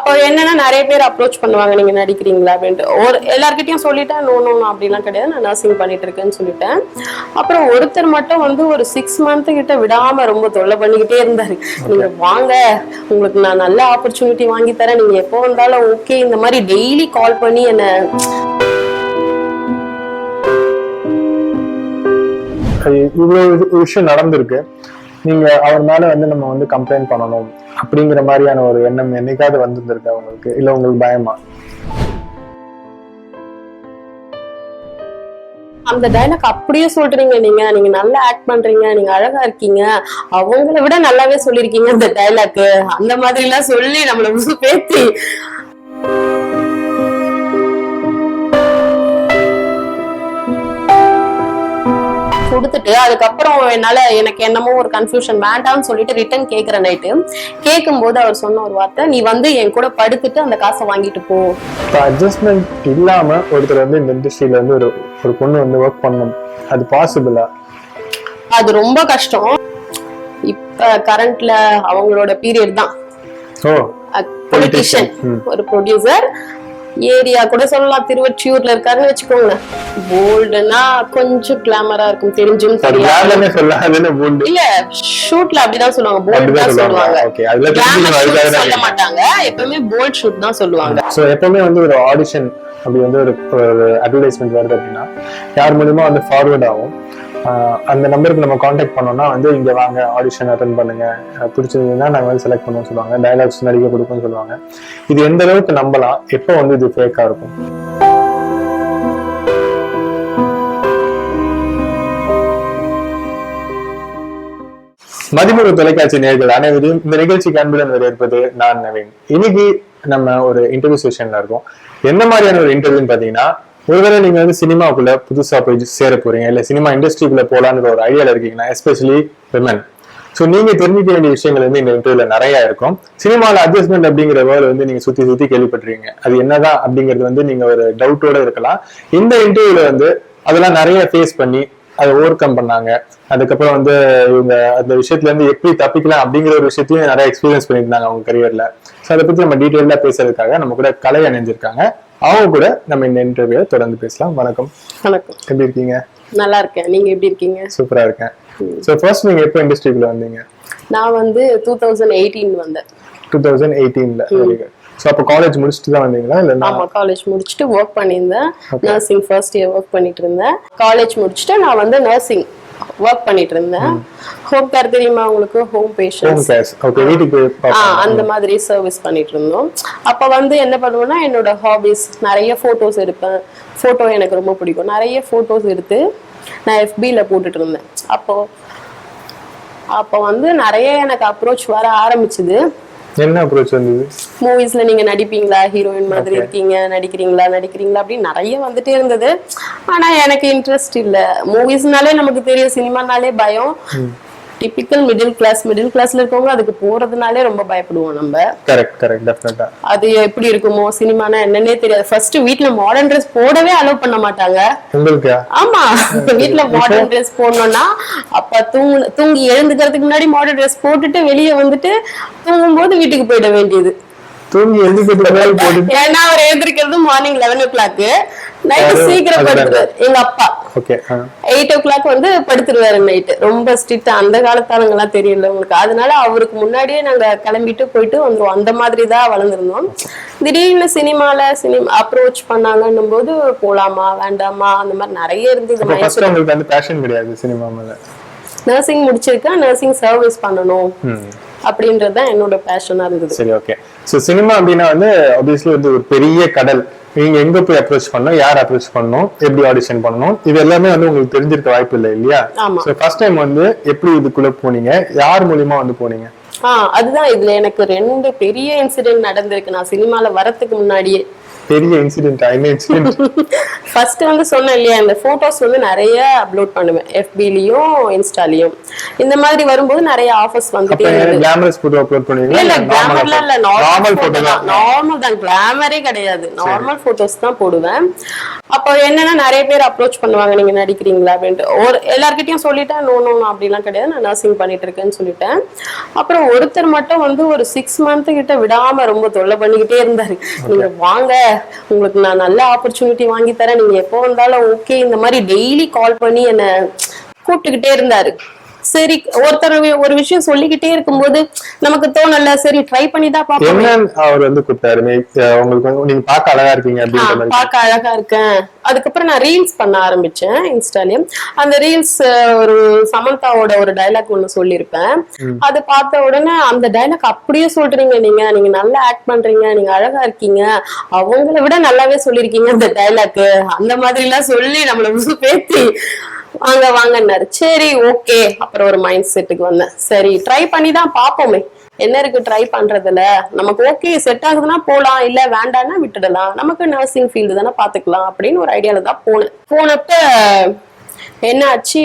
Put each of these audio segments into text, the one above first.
அப்போ என்னன்னா நிறைய பேர் அப்ரோச் பண்ணுவாங்க, நீங்க நடிக்கிறீங்களா அப்படின்ட்டு. எல்லார்கிட்டயும் சொல்லிட்டேன், நோ நோ அப்படிலாம் கிடையாது, நான் நர்சிங் பண்ணிட்டு இருக்கேன்னு சொல்லிட்டேன். அப்புறம் ஒருத்தர் மட்டும் வந்து ஒரு 6 month கிட்ட விடாம ரொம்ப தொல்லை பண்ணிக்கிட்டே இருந்தாரு. நீங்க வாங்க, உங்களுக்கு நான் நல்ல ஆப்பர்ச்சுனிட்டி வாங்கி தரேன், நீங்க எப்போ வந்தாலும் ஓகே, இந்த மாதிரி டெய்லி கால் பண்ணி என்ன இவ்வளவு விஷயம் நடந்திருக்கு. நீங்க அவர் மேல வந்து நம்ம வந்து கம்ப்ளைண்ட் பண்ணணும் அப்படிங்கிற மாதிரியான ஒரு எண்ணம் என்னைக்காவது வந்திருந்திருக்கு அவங்களுக்கு, இல்ல உங்களுக்கு பயமா? அந்த டைலாக் அப்படியே சொல்றீங்க, நீங்க நல்லா ஆக்ட் பண்றீங்க, நீங்க அழகா இருக்கீங்க, அவங்கள விட நல்லாவே சொல்லிருக்கீங்க அந்த டைலாக், அந்த மாதிரி எல்லாம் சொல்லி நம்மள பேசி கொடுத்துட்டு அதுக்கப்புறம் எனக்கு என்னமோ ஒரு கன்ஃபியூஷன், வேண்டாம்னு சொல்லிட்டு ரிட்டர்ன் கேட்கிற நைட்டு கேட்கும்போது அவர் சொன்ன ஒரு வார்த்தை, நீ வந்து என் கூட படுத்துட்டு அந்த காசை வாங்கிட்டு போ. அட்ஜஸ்ட்மெண்ட் இல்லாம ஒருத்தர் வந்து இந்த இண்டஸ்ட்ரியில வந்து ஒரு பொண்ணு வந்து ஒர்க் பண்ணணும், அது பாசிபிளா? அது ரொம்ப கஷ்டம். இப்ப கரண்ட்ல அவங்களோட பீரியட் தான். பொலிட்டிஷியன், ஒரு ப்ரொடியூசர், ஏரியா கூட சொல்லலாம், திருவொற்றியூர்ல இருக்காருன்னு வச்சுக்கோங்க. போல்டுனா கொஞ்சம் கிளாமரா இருக்கும், தெரிஞ்சும் தெரியாது. இல்ல ஷூட்ல அப்படிதான் சொல்லுவாங்க, போல்ட் தான் சொல்லுவாங்க, சொல்ல மாட்டாங்க. எப்பவுமே போல்ட் ஷூட் தான் சொல்லுவாங்க. சோ எப்பவுமே வந்து ஒரு ஆடிஷன் அப்படி வந்து ஒரு அட்வர்டைஸ்மெண்ட் வருது அப்படின்னா யார் மூலமா வந்து ஃபார்வர்ட் ஆகும். அந்த நம்பருக்கு நம்ம காண்டாக்ட் பண்ணோம்னா வந்து இங்க வாங்க, ஆடிஷன் அட்டென்ட் பண்ணுங்க, பிடிச்சதுன்னா நாங்க வந்து செலக்ட் பண்ணுவோம் சொல்லுவாங்க, டைலாக்ஸ் நடிக்க கொடுப்போம்னு சொல்லுவாங்க. இது எந்த அளவுக்கு நம்பலாம், எப்போ வந்து இது ஃபேக்கா இருக்கும்? மதிமுக தொலைக்காட்சி நேயர்கள் அனைவரையும் இந்த நிகழ்ச்சிக்கு அன்புடன் வரவேற்பது நான் நவீன். இன்னைக்கு நம்ம ஒரு இன்டர்வியூ செஷன்ல இருக்கோம். என்ன மாதிரியான ஒரு இன்டர்வியூன்னு பாத்தீங்கன்னா, ஒருவேளை நீங்க வந்து சினிமாக்குள்ள புதுசா போய் சேர போறீங்க, இல்ல சினிமா இண்டஸ்ட்ரிக்குள்ள போலான்னு ஒரு ஐடியால இருக்கீங்கன்னா, எஸ்பெஷலி விமன், ஸோ நீங்க தெரிஞ்சுக்க வேண்டிய விஷயங்கள் வந்து இந்த இன்டர்வியூல நிறைய இருக்கும். சினிமாவில் அட்ஜஸ்ட்மெண்ட் அப்படிங்கிற வேர்டு வந்து நீங்க சுத்தி கேள்விப்பட்டிருக்கீங்க, அது என்னதான் அப்படிங்கிறது வந்து நீங்க ஒரு டவுட்டோட இருக்கலாம். இந்த இன்டர்வியூல வந்து அதெல்லாம் நிறைய ஃபேஸ் பண்ணி அதை ஓவர் கம் பண்ணாங்க. அதுக்கப்புறம் வந்து இவங்க அந்த விஷயத்துல இருந்து எப்படி தப்பிக்கலாம் அப்படிங்கிற ஒரு விஷயத்தையும் நிறைய எக்ஸ்பீரியன்ஸ் பண்ணியிருந்தாங்க அவங்க கரியர்ல. ஸோ அதை பத்தி நம்ம டீட்டெயிலா பேசுறதுக்காக நம்ம கூட கலை அணிஞ்சிருக்காங்க. அவங்க கூட நம்ம இந்த இன்டர்வியூ தொடர்ந்து பேசலாம். வணக்கம். வணக்கம். எப்படி இருக்கீங்க? நல்லா இருக்கேன், நீங்க எப்படி இருக்கீங்க? சூப்பரா இருக்கேன். சோ ஃபர்ஸ்ட் நீங்க எப்போ இண்டஸ்ட்ரிக்குள்ள வந்தீங்க? நான் வந்து 2018 வந்தேன். 2018ல. Very good. சோ அப்ப காலேஜ் முடிச்சிட்டு தான் வந்தீங்களா இல்ல? ஆமா, காலேஜ் முடிச்சிட்டு வர்க் பண்ணியிருந்தேன். நர்சிங் ஃபர்ஸ்ட் இயர் வர்க் பண்ணிட்டு இருந்தேன். காலேஜ் முடிச்சிட்டு நான் வந்து நர்சிங் வர்க் பண்ணிட்டு இருந்தேன். ஹோம் கேர் தெரியுமா உங்களுக்கு? ஹோம் பேஷண்ட்ஸ், ஓகே, வீட்டுக்கு அந்த மாதிரி சர்வீஸ் பண்ணிட்டு இருந்தோம். அப்ப வந்து என்ன பண்ணுவேன்னா, என்னோட ஹாபிஸ் நிறைய போட்டோஸ் எடுப்பேன். போட்டோ எனக்கு ரொம்ப பிடிக்கும். நிறைய போட்டோஸ் எடுத்து நான் FB-ல போட்டுட்டு இருந்தேன். அப்போ வந்து நிறைய எனக்கு அப்ரோச் வர ஆரம்பிச்சுது. என்ன அப்ரோச் வந்தது? மூவிஸ்ல நீங்க நடிப்பீங்களா, ஹீரோயின் மாதிரி இருக்கீங்க, நடிக்கிறீங்களா அப்படின்னு நிறைய வந்துட்டே இருந்தது. ஆனா எனக்கு இன்ட்ரெஸ்ட் இல்ல. மூவிஸ்னாலே நமக்கு தெரியும், சினிமானாலே பயம். டிபிக்கல் மிடில் கிளாஸ்ல இருக்கவங்க அதுக்கு போறதுனாலே ரொம்ப பயப்படுவோம் நம்ம. கரெக்ட் டெஃபினட்டா. அது எப்படி இருக்குமோ, சினிமானா என்னன்னே தெரியாது. ஃபர்ஸ்ட் வீட்ல மாடர்ன் ட்ரெஸ் போடவே அலோவ் பண்ண மாட்டாங்க. உங்களுக்கு? ஆமா, வீட்ல மாடர்ன் ட்ரெஸ் போடணும்னா அப்ப தூங்கி எழுந்துக்கிறதுக்கு முன்னாடி மாடர்ன் ட்ரெஸ் போட்டுட்டு வெளியே வந்துட்டு தூங்கும்போது வீட்டுக்கு போயிட வேண்டியது. தூங்கி எழுந்திருக்கிறது ஏன்னா அவர் எழுந்திருக்கிறது மார்னிங் 11 o'clock, நைட்டு சீக்கிரம் படுத்துருவாரு எங்க அப்பா. 8 o'clock வந்து படுத்துருவாரு நைட்டு. ரொம்ப ஸ்ட்ரிக்ட். அந்த காலத்தாளுங்க எல்லாம் தெரியல உங்களுக்கு. அதனால அவருக்கு முன்னாடியே நாங்க கிளம்பிட்டு போயிட்டு வந்துருவோம். அந்த மாதிரி தான் வளர்ந்துருந்தோம். திடீர்னு சினிமா அப்ரோச் பண்ணாங்கன்னும் போது போலாமா வேண்டாமா அந்த மாதிரி நிறைய இருந்தது. நர்சிங் முடிச்சிருக்கேன், நர்சிங் சர்வீஸ் பண்ணணும் அப்படின்றதுதான் என்னோட பேஷனா இருந்தது. சரி, ஓகே. சோ சினிமா அப்படின்னா வந்து ஆப்வியஸ்லி வந்து ஒரு பெரிய கடல். நீங்க எங்க போய் அப்ரோச் பண்ணணும், யார் அப்ரோச் பண்ணணும், எப்படி ஆடிஷன் பண்ணணும், இது எல்லாமே வந்து உங்களுக்கு தெரிஞ்சிருக்க வாய்ப்பு இல்லை இல்லையா? சோ ஃபர்ஸ்ட் டைம் வந்து எப்படி இதுக்குள்ள போனீங்க, யார் மூலியமா வந்து போனீங்க? அதுதான் இதுல எனக்கு 2 பெரிய இன்சிடென்ட் நடந்திருக்கு நான் சினிமால வரதுக்கு முன்னாடியே. பெரிய இன்சிடென்ட் என்ன இன்சிடென்ட்? ஃபர்ஸ்ட் வந்து சொன்னேன் இல்லையா, இந்த போட்டோஸ் வந்து நிறைய அப்லோட் பண்ணுவேன் FB-லயும் இன்ஸ்டாலயும். இந்த மாதிரி வரும்போது நிறைய ஆஃபர்ஸ் வந்துட்டே இருக்கு. கிளாமரஸ் போட்டோ அப்லோட் பண்ணுவீங்களா? இல்ல கிளாமர்லாம் இல்ல, நார்மல் போட்டோ தான். நார்மல் தான், கிளாமரே கிடையாது, நார்மல் போட்டோஸ் தான் போடுவேன். அப்போ என்னன்னா நிறைய பேர் அப்ரோச் பண்ணுவாங்க, நீங்க நடிக்கிறீங்களா அப்படின்ட்டு. எல்லார்கிட்டயும் சொல்லிட்டேன், நோ நோ அப்படிலாம் கிடையாது, நான் நர்சிங் பண்ணிட்டு இருக்கேன்னு சொல்லிட்டேன். அப்புறம் ஒருத்தர் மட்டும் வந்து ஒரு 6 months கிட்ட விடாம ரொம்ப தொல்லை பண்ணிக்கிட்டே இருந்தாரு. நீங்க வாங்க, உங்களுக்கு நான் நல்ல ஆப்பர்ச்சுனிட்டி வாங்கி தரேன், நீங்க எப்போ வந்தாலும் ஓகே, இந்த மாதிரி டெய்லி கால் பண்ணி என்ன கூப்பிட்டுக்கிட்டே இருந்தாரு. சரி, ஒருத்தர் ஒரு விஷயம் சொல்லிக்கிட்டே இருக்கும்போது நமக்கு தோணல, சரி ட்ரை பண்ணி தான் பாப்போம். அவர் வந்து கூப்பிட்டாரு, உங்களுக்கு நீங்க பார்க்க அழகா இருக்கீங்க அப்படின்ற மாதிரி. பார்க்க அழகா இருக்கேன். அதுக்கப்புறம் நான் ரீல்ஸ் பண்ண ஆரம்பிச்சேன் இன்ஸ்டாலயும். அந்த ரீல்ஸ் ஒரு சமந்தாவோட ஒரு டைலாக் ஒண்ணு சொல்லியிருப்பேன். அது பார்த்த உடனே அந்த டைலாக் அப்படியே சொல்றீங்க, நீங்க நல்லா ஆக்ட் பண்றீங்க, நீங்க அழகா இருக்கீங்க, அவங்கள விட நல்லாவே சொல்லிருக்கீங்க அந்த டைலாக், அந்த மாதிரி எல்லாம் சொல்லி நம்மள பேசி வாங்க வாங்கன்னாரு. சரி ஓகே, அப்புறம் ஒரு மைண்ட் செட்டுக்கு வந்தேன். சரி ட்ரை பண்ணி தான் பாப்போமே, என்ன இருக்கு ட்ரை பண்றதுல, நமக்கு ஓகே செட் ஆகுதுன்னா போலாம், இல்ல வேண்டாம்னா விட்டுடலாம், நமக்கு நர்சிங் ஃபீல்டு தானே பாத்துக்கலாம் அப்படின்னு ஒரு ஐடியால தான் போனேன். போனப்ப என்ன ஆச்சு,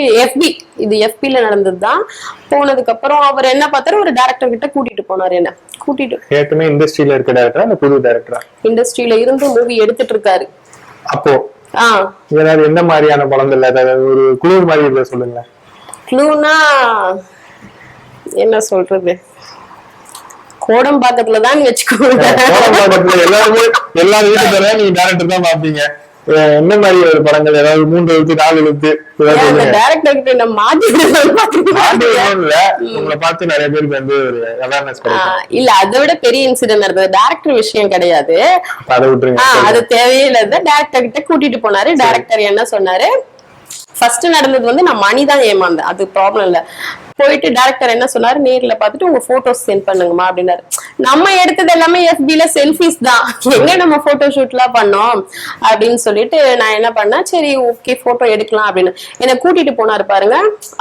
இது FB-ல நடந்ததுதான். போனதுக்கு அப்புறம் அவர் என்ன பார்த்தாரு, ஒரு டைரக்டர் கிட்ட கூட்டிட்டு போனாரு. என்ன கூட்டிட்டு, ஏற்கனவே இண்டஸ்ட்ரியில இருக்க டைரக்டரா இல்ல புது டைரக்டரா? இண்டஸ்ட்ரியில இருந்து மூவி எடுத்துட்டு இருக்காரு. அப்போ ஏதாவது என்ன மாதிரியான படங்கள், ஏதாவது ஒரு குழு மாதிரி இருந்தா சொல்லுங்க. க்ளூனா என்ன சொல்றது, கோடம்பாக்கத்துலதான் வச்சுக்கோங்க. கோடம்பாக்கத்துல எல்லா வீட்டுல நீங்க டைரக்டர் தான் பாப்பீங்க. என்ன மாதிரி ஒரு படங்கள், ஏதாவது 3 எழுத்து 4 எழுத்து டைரக்டர் கிட்ட என்ன மாத்தி உங்களை பார்த்து நிறைய பேருக்கு வந்து ஒரு அவேர்னஸ் கிடைக்கும். இல்ல, அதை விட பெரிய இன்சிடென்ட் நடந்தது. டைரக்டர் விஷயம் கிடையாது, அதை விட்டுருங்க, அது தேவையில்லை. டைரக்டர் கிட்ட கூட்டிட்டு போனாரு. டைரக்டர் என்ன சொன்னாரு, ஃபர்ஸ்ட் நடந்தது வந்து நான் மணி தான் ஏமாந்தேன், அது ப்ராப்ளம் இல்ல. போயிட்டு டைரக்டர் என்ன சொன்னாரு, நேர்ல பாத்துட்டு உங்க போட்டோஸ் சென்ட் பண்ணுங்கம்மா அப்படின்னாரு. நம்ம எடுத்தது எல்லாமே FB-ல செல்ஃபிஸ் தான், எங்க நம்ம போட்டோ ஷூட் எல்லாம் பண்ணோம் அப்படின்னு சொல்லிட்டு நான் என்ன பண்ணேன், சரி ஓகே போட்டோ எடுக்கலாம் அப்படின்னு என்ன கூட்டிட்டு போனாரு பாருங்க.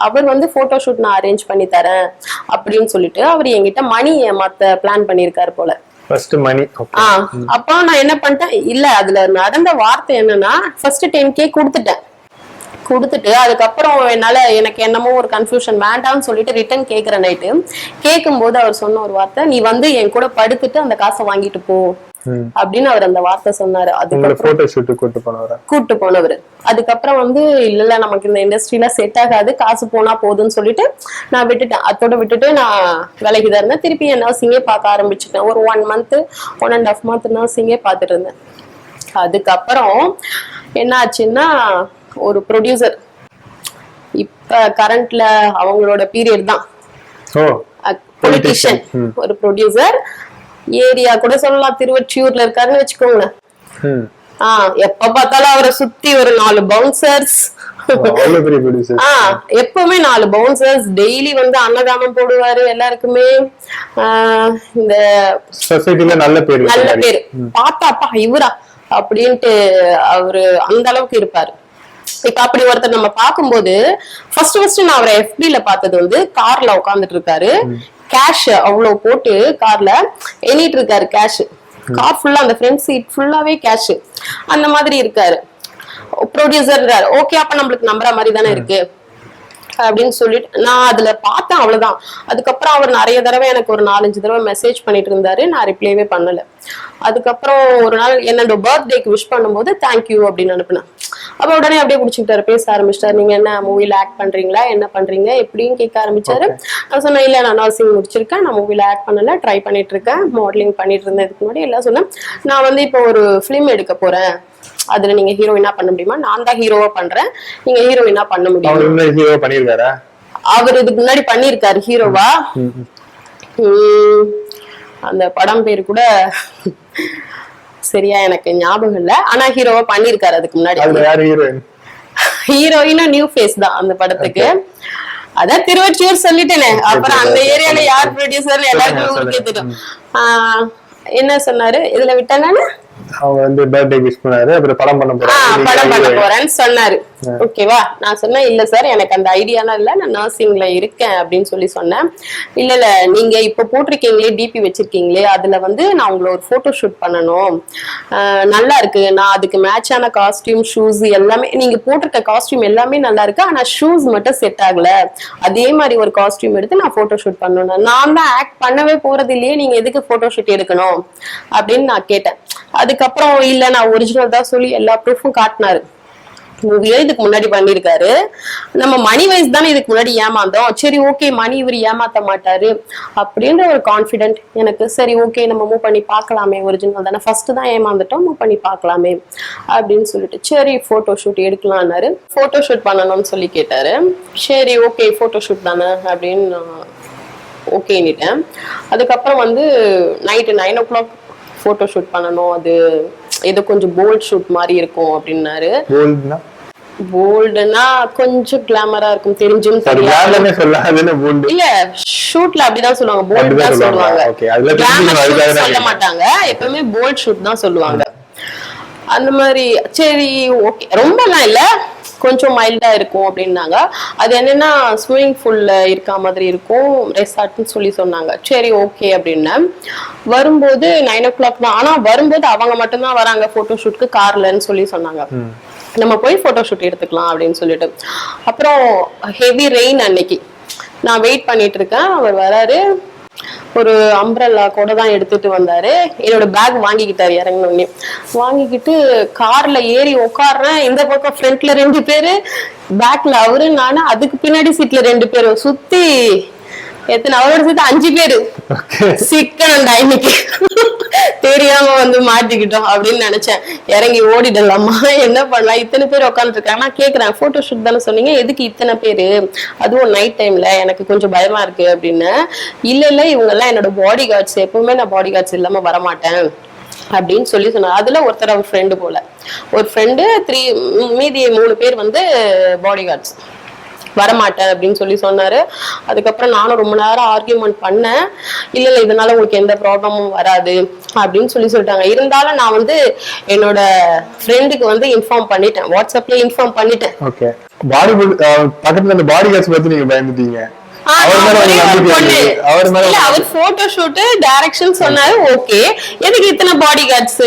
அவர் வந்து போட்டோ ஷூட் நான் அரேஞ்ச் பண்ணி தரேன் அப்படின்னு சொல்லிட்டு அவர் என்கிட்ட மணி ஏமாத்த பிளான் பண்ணிருக்காரு போல. அப்ப நான் என்ன பண்ணிட்டேன், இல்ல அதுல நடந்த வார்த்தை என்னன்னா, ஃபர்ஸ்ட் 10K கொடுத்துட்டு அதுக்கப்புறம் எனக்கு என்னமோ ஒரு கன்ஃபியூஷன், வேண்டாம்னு சொல்லிட்டு ரிட்டர்ன் கேக்குறேன். நைட்டு கேட்கும்போது அவர் சொன்ன ஒரு வார்த்தை, நீ வந்து என் கூட படுத்துட்டு அந்த காசை வாங்கிட்டு போ அப்படின்னு அவர் அந்த வார்த்தை சொன்னாரு. கூட்டு போனவர். அதுக்கப்புறம் வந்து இல்ல நமக்கு இந்த இண்டஸ்ட்ரியில செட் ஆகாது, காசு போனா போதுன்னு சொல்லிட்டு நான் விட்டுட்டேன். அதோட விட்டுட்டு நான் விலகிதான் இருந்தேன். திருப்பி என் நர்சிங்கே பார்க்க ஆரம்பிச்சுட்டேன். ஒரு 1 month 1.5 month நர்சிங்கே பார்த்துட்டு இருந்தேன். அதுக்கப்புறம் என்ன ஆச்சுன்னா, ஒரு ப்ரொடியூசர், இப்ப கரண்ட்ல அவங்களோட பீரியட் தான், பொலிட்டிஷியன், ஒரு ப்ரொடியூசர், ஏரியா கூட சொல்லலாம், திருவொற்றியூர்ல இருக்காருன்னு வச்சுக்கோங்க. எப்ப பார்த்தாலும் அவரை சுத்தி ஒரு 4 பவுன்சர்ஸ், எப்பவுமே 4 பவுன்சர்ஸ், டெய்லி வந்து அன்னதானம் போடுவாரு எல்லாருக்குமே. இந்த சொசைட்டில நல்ல பேரு பார்த்தாப்பா இவரா அப்படின்ட்டு அவரு அந்த அளவுக்கு இருப்பாரு. இப்ப அப்படி ஒருத்தர் நம்ம பார்க்கும்போது ஃபர்ஸ்ட் நான் அவரை FB-ல பார்த்தது வந்து கார்ல உட்கார்ந்துட்டு இருக்காரு, கேஷ் அவ்வளவு போட்டு கார்ல எண்ணிட்டு இருக்காரு. கேஷ் கார் ஃபுல்லா, அந்த ஃப்ரண்ட் சீட் ஃபுல்லாவே கேஷ், அந்த மாதிரி இருக்காரு. ப்ரொடியூசர் ஓகே, அப்ப நம்மளுக்கு நம்புற மாதிரி தானே இருக்கு அப்படின்னு சொல்லிட்டு நான் அதுல பார்த்தேன், அவ்வளவுதான். அதுக்கப்புறம் அவர் நிறைய தடவை எனக்கு ஒரு 4-5 தடவை மெசேஜ் பண்ணிட்டு இருந்தாரு, நான் ரிப்ளைவே பண்ணல. அதுக்கப்புறம் ஒரு நாள் என்னோட பர்த்டேக்கு விஷ் பண்ணும்போது தேங்க்யூ அப்படின்னு அனுப்புனேன். அப்ப உடனே அப்படியே குடிச்சுக்கிட்டாரு, பேச ஆரம்பிச்சிட்டாரு. நீங்க என்ன மூவில ஆக்ட் பண்றீங்களா, என்ன பண்றீங்க எப்படின்னு கேட்க ஆரம்பிச்சாரு. நான் சொன்னேன், இல்ல நான் நர்சிங் முடிச்சிருக்கேன், நான் மூவில ஆக்ட் பண்ணல, ட்ரை பண்ணிட்டு இருக்கேன், மாடலிங் பண்ணிட்டு இருந்தேன் இதுக்கு முன்னாடி எல்லாம் சொன்னேன். நான் வந்து இப்போ ஒரு பிலிம் எடுக்க போறேன், அதுல நீங்க ஹீரோயினா பண்ண முடியுமா, நான் தான் ஹீரோவா பண்றேன், நீங்க ஹீரோயினா பண்ண முடியுமா. அவர் இதுக்கு முன்னாடி பண்ணிருக்காரு ஹீரோவா, அந்த படம் பேரு கூட சரியா எனக்கு ஞாபகம் இல்ல, ஆனா ஹீரோவா பண்ணிருக்காரு அதுக்கு முன்னாடி. ஹீரோயினும் நியூ ஃபேஸ் தான் அந்த படத்துக்கு. அதான் திருவொற்றியூர் சொல்லிட்டேனே, அப்புறம் அந்த ஏரியால யார் ப்ரொடியூசர் எல்லாருக்கும் ஊருக்கே தெரியும். என்ன சொன்னாரு இதுல விட்டேன்னு, அவங்க வந்து பர்த்டே விஷ் பண்ணாரு, அப்புறம் படம் பண்ண போறேன்னு சொன்னாரு. ஓகேவா, நான் சொன்னேன் இல்ல சார் எனக்கு அந்த ஐடியாலாம் இல்ல, நான் நர்சிங்ல இருக்கேன் அப்படின்னு சொன்னேன். இல்ல நீங்க இப்ப போட்டிருக்கீங்களே டிபி வச்சிருக்கீங்களே, அதுல வந்து நான் உங்களை ஒரு போட்டோ ஷூட் பண்ணணும், நல்லா இருக்கு, நான் அதுக்கு மேட்சான காஸ்டியூம் ஷூஸ் எல்லாமே, நீங்க போட்டிருக்க காஸ்டியூம் எல்லாமே நல்லா இருக்கு, ஆனா ஷூஸ் மட்டும் செட் ஆகல, அதே மாதிரி ஒரு காஸ்டியூம் எடுத்து நான் போட்டோ ஷூட் பண்ணணும், நான் தான் ஆக்ட் பண்ணவே போறது இல்லையே, நீங்க எதுக்கு போட்டோ ஷூட் எடுக்கணும் அப்படின்னு நான் கேட்டேன். அதுக்கப்புறம் இல்ல நான் ஒரிஜினல் தான் சொல்லி எல்லா ப்ரூஃபும் காட்டினாரு. மூவியே இதுக்கு முன்னாடி பண்ணிருக்காரு, நம்ம மணி வைஸ் தானே இதுக்கு முன்னாடி ஏமாந்தோம், சரி ஓகே மணி இவர் ஏமாத்த மாட்டாரு அப்படின்ற ஒரு கான்பிடென்ட் எனக்கு. சரி ஓகே நம்ம மூவ் பண்ணி பார்க்கலாமே, ஒரிஜினல் தானே, ஃபர்ஸ்ட் தான் ஏமாந்துட்டோம், மூவ் பண்ணி பார்க்கலாமே அப்படின்னு சொல்லிட்டு சரி போட்டோ ஷூட் எடுக்கலாம்னாரு. போட்டோ ஷூட் பண்ணணும்னு சொல்லி கேட்டாரு. சரி ஓகே போட்டோ ஷூட் தானே அப்படின்னு ஓகேன்னுட்டேன். அதுக்கப்புறம் வந்து நைட்டு 9 o'clock போட்டோ ஷூட் பண்ணணும், அது ஏதோ கொஞ்சம் போல்ட் ஷூட் மாதிரி இருக்கும் அப்படின்னாரு. போல்டுனா கொஞ்சம் கிளாமரா இருக்கும், தெரிஞ்சும் இல்ல ஷூட்ல அப்படிதான் சொல்லுவாங்க, போல்ட் தான் சொல்லுவாங்க, சொல்ல மாட்டாங்க எப்பவுமே, போல்ட் ஷூட் தான் சொல்லுவாங்க அந்த மாதிரி. சரி ஓகே ரொம்பலாம் இல்ல கொஞ்சம் மைல்டா இருக்கும் அப்படின்னாங்க. அது என்னன்னா ஸ்விம்மிங் பூல்ல இருக்க மாதிரி இருக்கும் ரெசார்ட்னு சொல்லி சொன்னாங்க. சரி ஓகே அப்படின்னா வரும்போது 9 o'clock தான், ஆனா வரும்போது அவங்க மட்டும்தான் வராங்க போட்டோ ஷூட்க்கு கார்லன்னு சொல்லி சொன்னாங்க. நம்ம போய் போட்டோ ஷூட் எடுத்துக்கலாம் அப்படின்னு சொல்லிட்டு. அப்புறம் ஹெவி ரெயின் அன்னைக்கு நான் வெயிட் பண்ணிட்டு இருக்கேன், அவர் வராரு, ஒரு அம்ப்ரெல்லா கூட தான் எடுத்துட்டு வந்தாரு. என்னோட பேக் வாங்கிக்கிட்டாரு இறங்கினோடனே. வாங்கிக்கிட்டு கார்ல ஏறி உட்காடுறேன், இந்த பக்கம் ஃப்ரண்ட்ல 2 பேரு, பேக்ல அவரு நானு, அதுக்கு பின்னாடி சீட்ல 2 பேரு, சுத்தி எத்தனை அவரோட சேர்த்து 5 பேரு. சிக்கனண்டா இன்னைக்கு தெரியாம வந்து மாட்டிக்கிட்டோம் அப்படின்னு நினைச்சேன். இறங்கி ஓடிடலாமா என்ன பண்ணலாம், இத்தனை பேர் உட்காந்துட்டு இருக்காங்க. நான் கேக்குறேன் போட்டோ ஷூட் தானே சொன்னீங்க, எதுக்கு இத்தனை பேரு, அதுவும் நைட் டைம்ல, எனக்கு கொஞ்சம் பயமா இருக்கு அப்படின்னு. இல்ல இவங்க எல்லாம் என்னோட பாடி கார்ட்ஸ், எப்பவுமே நான் பாடி கார்ட்ஸ் இல்லாம வரமாட்டேன் அப்படின்னு சொல்லி சொன்னாங்க. அதுல ஒருத்தர் அவர் ஃப்ரெண்டு போல, ஒரு ஃப்ரெண்டு, மீதி 3 பேர் வந்து பாடி கார்ட்ஸ், வரமாட்டேன் அப்படின்னு சொல்லி சொன்னாரு. அதுக்கப்புறம் நானும் ரொம்ப நேரம் ஆர்கியூமெண்ட் பண்ணேன். இல்ல இதனால உங்களுக்கு எந்த ப்ராப்ளமும் வராது அப்படின்னு சொல்லிட்டாங்க. இருந்தாலும் நான் வந்து என்னோட ஃப்ரெண்டுக்கு வந்து இன்ஃபார்ம் பண்ணிட்டேன், வாட்ஸ்அப்ல இன்ஃபார்ம் பண்ணிட்டேன். ஓகே, பாடி பக்கத்துல அந்த பாடி கார்ட்ஸ் பத்தி நீங்க பயந்துட்டீங்க. அவர் போட்டோ ஷூட் டைரக்ஷன் சொன்னாரு, ஓகே எனக்கு இத்தனை பாடி கார்ட்ஸ்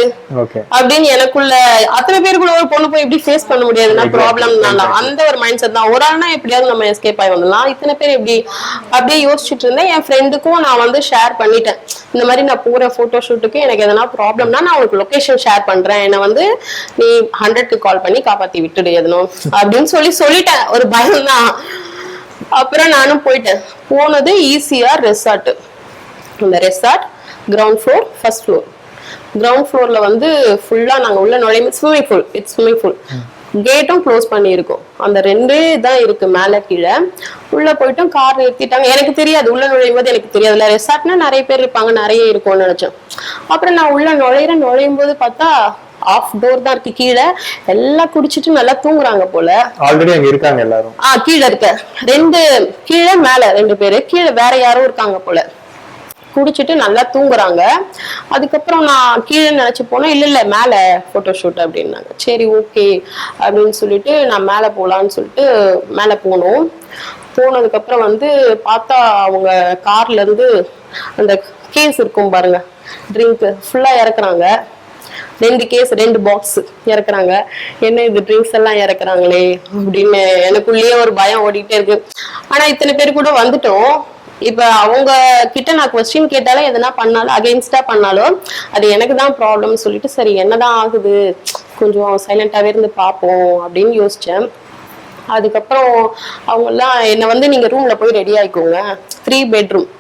அப்படின்னு எனக்குள்ள அத்தனை பேருக்குள்ள ஒரு பொண்ணு போய் எப்படி ஃபேஸ் பண்ண முடியாதுன்னா ப்ராப்ளம்னால அந்த ஒரு மைண்ட் செட் தான். ஒரு ஆள்னா எப்படியாவது நம்ம எஸ்கேப் ஆகி வந்துடலாம், இத்தனை பேர் எப்படி அப்படியே யோசிச்சுட்டு இருந்தேன். என் ஃப்ரெண்டுக்கும் நான் வந்து ஷேர் பண்ணிட்டேன், இந்த மாதிரி நான் போற போட்டோ ஷூட்டுக்கு எனக்கு எதனா ப்ராப்ளம்னா நான் உனக்கு லொகேஷன் ஷேர் பண்றேன், என்னை வந்து நீ 100க்கு கால் பண்ணி காப்பாத்தி விட்டுடு எதனும் அப்படின்னு சொல்லிட்டேன். ஒரு பயம் தான். அப்புறம் நானும் போயிட்டேன். போனது ECR ரெசார்ட். இந்த resort ground floor, first floor. Ground ஃப்ளோர்ல வந்து ஃபுல்லா நாங்க உள்ள நுழையும் swimming pool, it's swimming pool, கேட்டும் க்ளோஸ் பண்ணியிருக்கோம். அந்த 2 தான் இருக்கு மேல கீழே. உள்ள போயிட்டோம், கார் நிறுத்திட்டாங்க. எனக்கு தெரியாது உள்ள நுழையும் போது, எனக்கு தெரியாதுல்ல ரெசார்ட்னா நிறைய பேர் இருப்பாங்க, நிறைய இருக்கும்னு நினைச்சேன். அப்புறம் நான் உள்ள நுழையும் போது பார்த்தா ஆஃப் டோர் தான் இருக்கு, கீழே எல்லாம் குடிச்சிட்டு நல்லா தூங்குறாங்க போல. ஆல்ரெடி அங்க இருக்காங்க எல்லாரும். கீழே இருக்க 2 கீழே, மேல 2 பேரு, கீழே வேற யாரும் இருக்காங்க போல, குடிச்சிட்டு நல்லா தூங்குறாங்க. அதுக்கப்புறம் நான் கீழே நினைச்சு போனேன், இல்ல மேல போட்டோ ஷூட் அப்படின்னாங்க. சரி ஓகே அப்படின்னு சொல்லிட்டு நான் மேல போலான்னு சொல்லிட்டு மேல போனோம். போனதுக்கு அப்புறம் வந்து பார்த்தா அவங்க கார்ல இருந்து அந்த கேஸ் இருக்கும் பாருங்க, ட்ரிங்க் ஃபுல்லா இறக்குறாங்க. 2 கேஸ் 2 பாக்ஸ் இறக்குறாங்க. என்ன இது ட்ரிங்க்ஸ் எல்லாம் இறக்குறாங்களே அப்படின்னு எனக்குள்ளேயே ஒரு பயம் ஓடிட்டே இருக்கு. ஆனா இத்தனை பேர் கூட வந்துட்டோம். இப்ப அவங்க கிட்ட நான் கொஸ்டின் கேட்டாலும் எதனா பண்ணாலும் அகெயின்ஸ்டா பண்ணாலும் அது எனக்கு தான் ப்ராப்ளம் சொல்லிட்டு சரி என்னதான் ஆகுது கொஞ்சம் சைலண்டாவே இருந்து பார்ப்போம் அப்படின்னு யோசிச்சேன். அதுக்கப்புறம் அவங்க எல்லாம் என்ன வந்து நீங்க ரூம்ல போய் ரெடி ஆயிக்கோங்க, 3 பெட்ரூம்,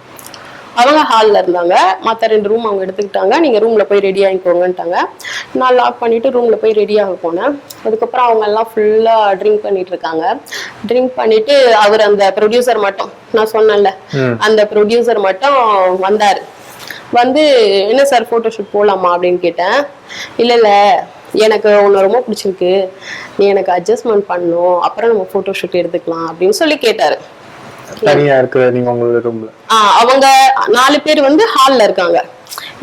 அவங்க ஹாலில் இருந்தாங்க, மற்ற 2 ரூம் அவங்க எடுத்துக்கிட்டாங்க, நீங்கள் ரூமில் போய் ரெடி ஆகிக்கோங்கன்ட்டாங்க. நான் லாக் பண்ணிவிட்டு ரூமில் போய் ரெடியாக போனேன். அதுக்கப்புறம் அவங்க எல்லாம் ஃபுல்லாக ட்ரிங்க் பண்ணிட்டு இருக்காங்க. ட்ரிங்க் பண்ணிட்டு அவர் அந்த ப்ரொடியூசர் மட்டும், நான் சொன்னேன்ல அந்த ப்ரொடியூசர் மட்டும் வந்தார். வந்து என்ன சார் ஃபோட்டோ ஷூட் போகலாமா அப்படின்னு கேட்டேன். இல்லை எனக்கு உன்னை ரொம்ப பிடிச்சிருக்கு, நீ எனக்கு அட்ஜஸ்ட்மெண்ட் பண்ணணும், அப்புறம் நம்ம ஃபோட்டோ ஷூட் எடுத்துக்கலாம் அப்படின்னு சொல்லி கேட்டார். தனியா இருக்கிற நீங்க உங்களோட ரூம்ல? அவங்க 4 பேர் வந்து ஹால்ல இருக்காங்க,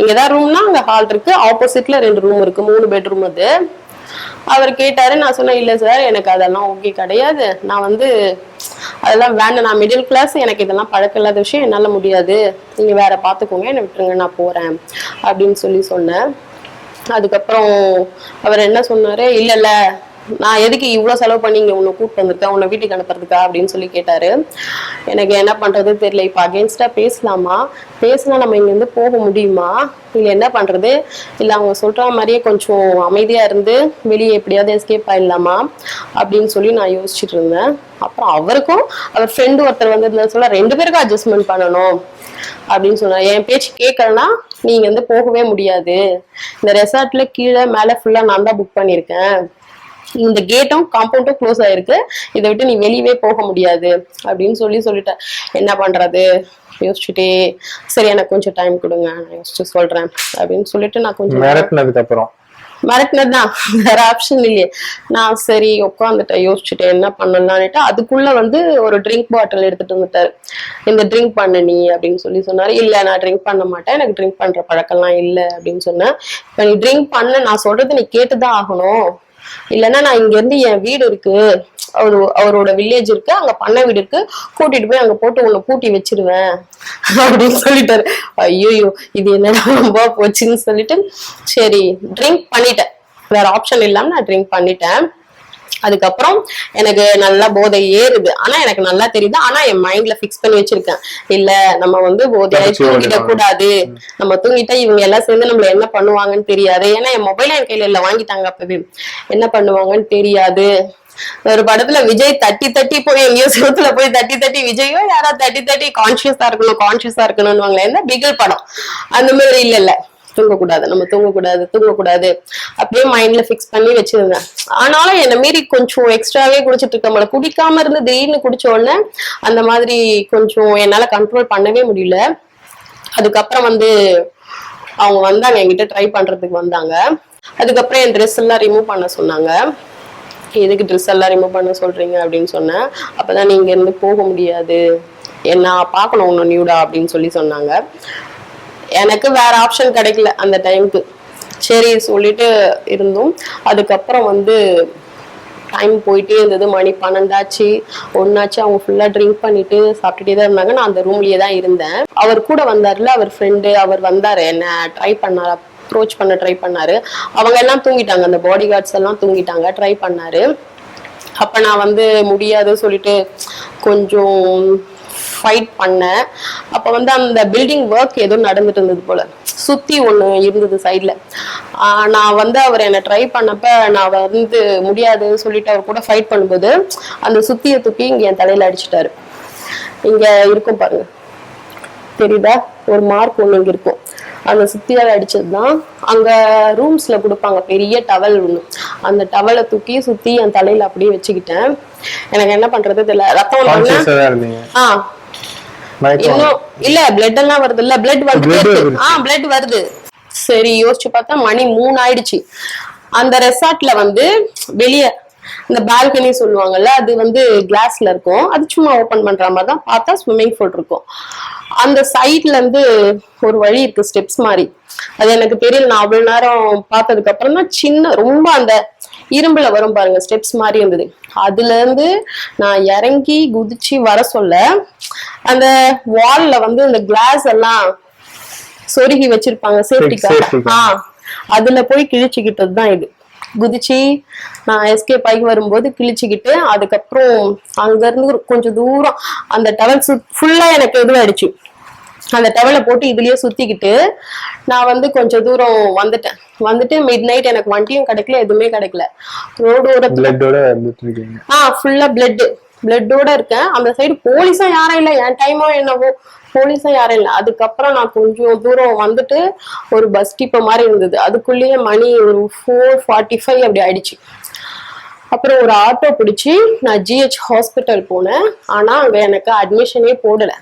இங்கதான் ரூம்னா அங்க ஹால் இருக்கு, ஆப்போசிட்ல 2 ரூம் இருக்கு, 3 பெட்ரூம் அது. அவர் கேட்டாரு, நான் சொன்னேன் இல்ல சார் எனக்கு அதெல்லாம் ஓகே கிடையாது, நான் வந்து அதெல்லாம் வேண்டாம், நான் மிடில் கிளாஸ், எனக்கு இதெல்லாம் பழக்கம் இல்லாத விஷயம், என்னால முடியாது, நீங்க வேற பாத்துக்கோங்க, என்னை விட்டுருங்க, நான் போறேன் அப்படின்னு சொன்னேன். அதுக்கப்புறம் அவர் என்ன சொன்னாரு, இல்ல நான் எதுக்கு இவ்வளவு செலவு பண்ணி இங்க உன்னை கூப்பிட்டு வந்திருக்கேன், உன்னை வீட்டுக்கு அனுப்புறதுக்கா அப்படின்னு கேட்டாரு. எனக்கு என்ன பண்றது தெரியல, இப்ப அகேன்ஸ்டா பேசலாமா, பேசினா நம்ம இங்க இருந்து போக முடியுமா, இல்ல என்ன பண்றது, இல்ல அவங்க சொல்ற மாதிரியே கொஞ்சம் அமைதியா இருந்து வெளியே எப்படியாவது எஸ்கேப் ஆயிடலாமா அப்படின்னு நான் யோசிச்சுட்டு இருந்தேன். அப்புறம் அவருக்கும் அவர் ஃப்ரெண்டு ஒருத்தர் வந்து சொல்ல 2 பேருக்கும் அட்ஜஸ்ட்மெண்ட் பண்ணணும் அப்படின்னு சொன்னார். என் பேச்சு கேட்கலன்னா நீங்க வந்து போகவே முடியாது, இந்த ரெசார்ட்ல கீழே மேல ஃபுல்லா நான் தான் புக் பண்ணிருக்கேன், இந்த கேட்டும் காம்பவுண்டும் க்ளோஸ் ஆயிருக்கு, இதை விட்டு நீ வெளியவே போக முடியாது அப்படின்னு சொல்லிட்டேன். என்ன பண்றது யோசிச்சுட்டே, சரி எனக்கு கொஞ்சம் டைம் கொடுங்க, நான் யோசிச்சு சொல்றேன் அப்படின்னு நான் கொஞ்சம் மிரட்டினதுதான், வேற ஆப்ஷன் இல்லையே. நான் சரி உட்காந்துட்டேன், யோசிச்சுட்டேன் என்ன பண்ணலான்னுட்டு. அதுக்குள்ள வந்து ஒரு ட்ரிங்க் பாட்டில் எடுத்துட்டு வந்துட்டாரு. இந்த ட்ரிங்க் பண்ண நீ அப்படின்னு சொன்னாரு. இல்ல நான் ட்ரிங்க் பண்ண மாட்டேன், எனக்கு ட்ரிங்க் பண்ற பழக்கம்லாம் இல்லை அப்படின்னு சொன்னேன். இப்ப நீ ட்ரிங்க் பண்ண, நான் சொல்றது நீ கேட்டுதான் ஆகணும், இல்லைன்னா நான் இங்க இருந்து என் வீடு இருக்கு, அவரோட வில்லேஜ் இருக்கு, அங்க பண்ண வீடு இருக்கு, கூட்டிட்டு போய் அங்க போட்டு உன்னை பூட்டி வச்சிருவேன் அப்படின்னு சொல்லிட்டாரு. ஐயோ இது என்னடா ரொம்ப போச்சுன்னு சொல்லிட்டு சரி ட்ரிங்க் பண்ணிட்டேன், வேற ஆப்ஷன் இல்லாம நான் ட்ரிங்க் பண்ணிட்டேன். அதுக்கப்புறம் எனக்கு நல்லா போதை ஏறுது, ஆனா எனக்கு நல்லா தெரியுது, ஆனா என் மைண்ட்ல பிக்ஸ் பண்ணி வச்சிருக்கேன், இல்ல நம்ம வந்து போதையாய் தூங்கிட கூடாது, நம்ம தூங்கிட்டா இவங்க எல்லாம் சேர்ந்து நம்மள என்ன பண்ணுவாங்கன்னு தெரியாது, ஏன்னா என் மொபைல் என் கையில இல்ல, வாங்கிட்டாங்க அப்பவே, என்ன பண்ணுவாங்கன்னு தெரியாது. ஒரு படத்துல விஜய் தட்டி போய் எங்கேயோ சிவத்துல போய் தட்டி விஜயோ யாரா தட்டி கான்சியஸா இருக்கணும்னு என்ன பிகில் படம், அந்த மாதிரி இல்ல தூங்கக்கூடாது, நம்ம தூங்கக்கூடாது அப்படியே மைண்ட்ல பிக்ஸ் பண்ணி வச்சிருந்தேன். ஆனாலும் என்ன மீறி கொஞ்சம் எக்ஸ்ட்ராவே குடிச்சிட்டு இருக்கோம்ல, குடிக்காம இருந்து திடீர்னு குடிச்ச உடனே அந்த மாதிரி கொஞ்சம் என்னால கண்ட்ரோல் பண்ணவே முடியல. அதுக்கப்புறம் வந்து அவங்க வந்தாங்க, என்கிட்ட ட்ரை பண்றதுக்கு வந்தாங்க. அதுக்கப்புறம் என் ட்ரெஸ் எல்லாம் ரிமூவ் பண்ண சொன்னாங்க. எதுக்கு ட்ரெஸ் எல்லாம் ரிமூவ் பண்ண சொல்றீங்க அப்படின்னு சொன்னேன். அப்பதான் நீங்க இருந்து போக முடியாது, என்ன பார்க்கணும் ஒண்ணு நியூடா அப்படின்னு சொன்னாங்க. எனக்கு வேற ஆப்ஷன் கிடைக்கல அந்த டைமுக்கு, சரி சொல்லிட்டு இருந்தோம். அதுக்கப்புறம் வந்து டைம் போயிட்டே இருந்தது, மணி 12 ஆச்சு, 1 ஆச்சு. அவங்க ஃபுல்லா ட்ரிங்க் பண்ணிட்டு சாப்பிட்டுட்டே தான் இருந்தாங்க. நான் அந்த ரூம்லயே தான் இருந்தேன். அவர் கூட வந்தாருல, அவர் ஃப்ரெண்டு, அவர் வந்தாரு, என்ன அப்ரோச் பண்ண ட்ரை பண்ணாரு. அவங்க எல்லாம் தூங்கிட்டாங்க, அந்த பாடி கார்ட்ஸ் எல்லாம் தூங்கிட்டாங்க, ட்ரை பண்ணாரு. அப்ப நான் வந்து முடியாது சொல்லிட்டு கொஞ்சம் ஃபைட் பண்ணேன். அப்ப வந்து அந்த பில்டிங் ஒர்க் ஏதோ நடந்துட்டு இருந்தது போல, சுத்தி ஒண்ணு இருந்தது சைட்ல. நான் வந்து அவர் என்ன ட்ரை பண்ணப்ப நான் வந்து முடியாதுன்னு சொல்லிட்டு அவர் கூட ஃபைட் பண்ணும்போது அந்த சுத்திய தூக்கி இங்க என் தலையில அடிச்சுட்டாரு. இங்க இருக்கும் பாருங்க, தெரியுதா, ஒரு மார்க் ஒண்ணு இங்க இருக்கும், அந்த சுத்தியால அடிச்சதுதான். அங்க ரூம்ஸ்ல கொடுப்பாங்க பெரிய டவல் ஒண்ணு, அந்த டவலை தூக்கி சுத்தி என் தலையில அப்படியே வச்சுக்கிட்டேன். எனக்கு என்ன பண்றது தெரியல, ரத்தம் இன்னும் இல்ல, பிளட் எல்லாம் வருது இல்ல, பிளட் வருது. சரி யோசிச்சு பார்த்தா மணி 3 ஆயிடுச்சு. அந்த ரெசார்ட்ல வந்து வெளியே இந்த பால்கனி சொல்லுவாங்கல்ல, அது வந்து கிளாஸ்ல இருக்கும், அது சும்மா ஓபன் பண்ற மாதிரி தான், பார்த்தா ஸ்விம்மிங் பூல் இருக்கும். அந்த சைட்ல இருந்து ஒரு வழி இருக்கு, ஸ்டெப்ஸ் மாதிரி, அது எனக்கு தெரியல. நான் அவ்வளவு நேரம் பார்த்ததுக்கு அப்புறம் தான் சின்ன ரொம்ப அந்த இரும்புல வரும் பாருங்க ஸ்டெப்ஸ் மாதிரி இருந்தது. அதுல இருந்து நான் இறங்கி குதிச்சு வர சொல்ல அந்த வால்ல வந்து இந்த கிளாஸ் எல்லாம் சொருகி வச்சிருப்பாங்க சேஃப்டிக்காக, அதுல போய் கிழிச்சுக்கிட்டது தான் இது. குதிச்சு நான் எஸ்கேப் ஆகி வரும்போது கிழிச்சுக்கிட்டு, அதுக்கப்புறம் அங்க இருந்து கொஞ்சம் தூரம் அந்த டவல் ஃபுல்லா எனக்கு இதுவாயிடுச்சு. அந்த டவலை போட்டு இதுலயே சுத்திக்கிட்டு நான் வந்து கொஞ்சம் தூரம் வந்துட்டு மிட் நைட் எனக்கு வண்டியும் கிடைக்கல, எதுவுமே கிடைக்கல. ரோடோட ஃபுல்லா பிளட்டோட இருக்கேன். அந்த சைடு போலீஸும் யாரும் இல்லை, என் டைமோ என்னவோ போலீஸும் யாரும் இல்லை. அதுக்கப்புறம் நான் கொஞ்சம் தூரம் வந்துட்டு ஒரு பஸ் டிப்போ மாதிரி இருந்தது, அதுக்குள்ளேயே மணி ஒரு 4:45 அப்படி ஆயிடுச்சு. அப்புறம் ஒரு ஆட்டோ பிடிச்சி நான் GH ஹாஸ்பிட்டல் போனேன். ஆனா அங்க எனக்கு அட்மிஷனே போடல,